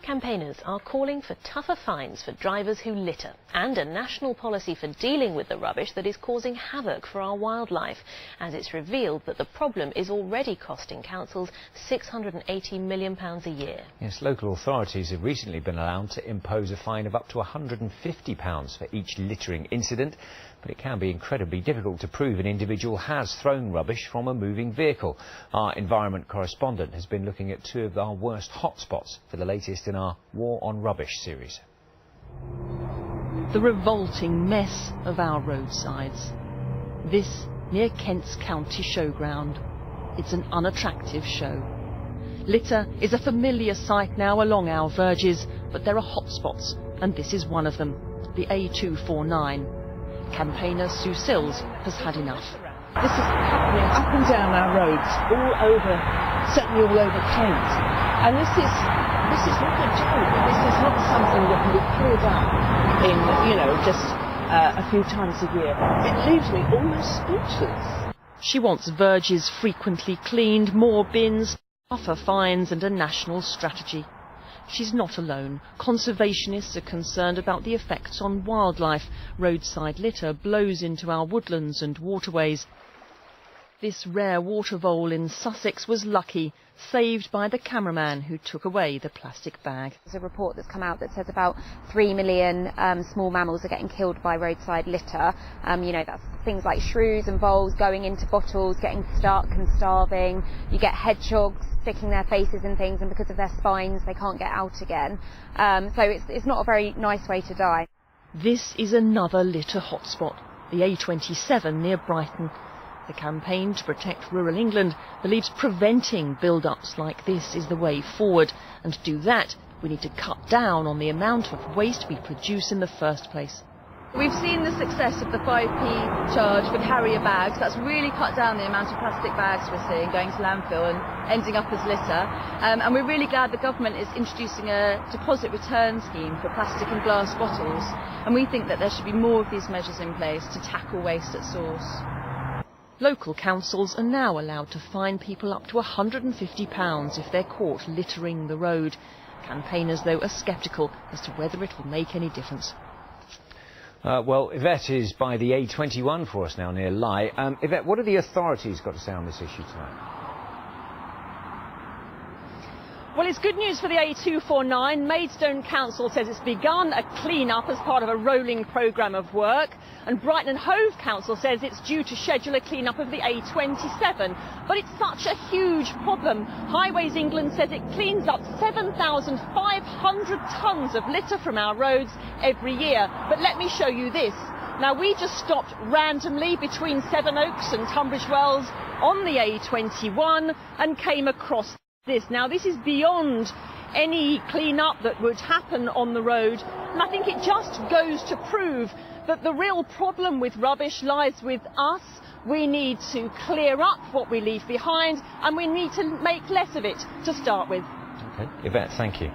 Campaigners are calling for tougher fines for drivers who litter and a national policy for dealing with the rubbish that is causing havoc for our wildlife, as it's revealed that the problem is already costing councils £680 million a year. Yes, local authorities have recently been allowed to impose a fine of up to £150 for each littering incident, but it can be incredibly difficult to prove an individual has thrown rubbish from a moving vehicle. Our environment correspondent has been looking at two of our worst hotspots for the latest in our War on Rubbish series. The revolting mess of our roadsides. This near Kent's County Showground. It's an unattractive show. Litter is a familiar sight now along our verges, but there are hotspots, and this is one of them, the A249. Campaigner Sue Sills has had enough. This is happening up and down our roads, all over, certainly all over Kent. And this is not a joke. This is not something that can be cleared up in, just a few times a year. It leaves me almost speechless. She wants verges frequently cleaned, more bins, tougher fines and a national strategy. She's not alone. Conservationists are concerned about the effects on wildlife. Roadside litter blows into our woodlands and waterways. This rare water vole in Sussex was lucky, saved by the cameraman who took away the plastic bag. There's a report that's come out that says about 3 million small mammals are getting killed by roadside litter. That's things like shrews and voles going into bottles, getting stuck and starving. You get hedgehogs sticking their faces in things, and because of their spines they can't get out again. So it's not a very nice way to die. This is another litter hotspot, the A27 near Brighton. The campaign to protect rural England believes preventing build-ups like this is the way forward, and to do that we need to cut down on the amount of waste we produce in the first place. We've seen the success of the 5p charge for carrier bags. That's really cut down the amount of plastic bags we're seeing going to landfill and ending up as litter. And we're really glad the government is introducing a deposit return scheme for plastic and glass bottles. And we think that there should be more of these measures in place to tackle waste at source. Local councils are now allowed to fine people up to £150 if they're caught littering the road. Campaigners, though, are sceptical as to whether it will make any difference. Well, Yvette is by the A21 for us now, near Lye. Yvette, what have the authorities got to say on this issue tonight? Well, it's good news for the A249. Maidstone Council says it's begun a clean-up as part of a rolling programme of work. And Brighton and Hove Council says it's due to schedule a clean-up of the A27. But it's such a huge problem. Highways England says it cleans up 7,500 tonnes of litter from our roads every year. But let me show you this. Now, we just stopped randomly between Sevenoaks and Tunbridge Wells on the A21 and came across this. Now, this is beyond any clean-up that would happen on the road, and I think it just goes to prove that the real problem with rubbish lies with us. We need to clear up what we leave behind, and we need to make less of it to start with. OK, Yvette, thank you.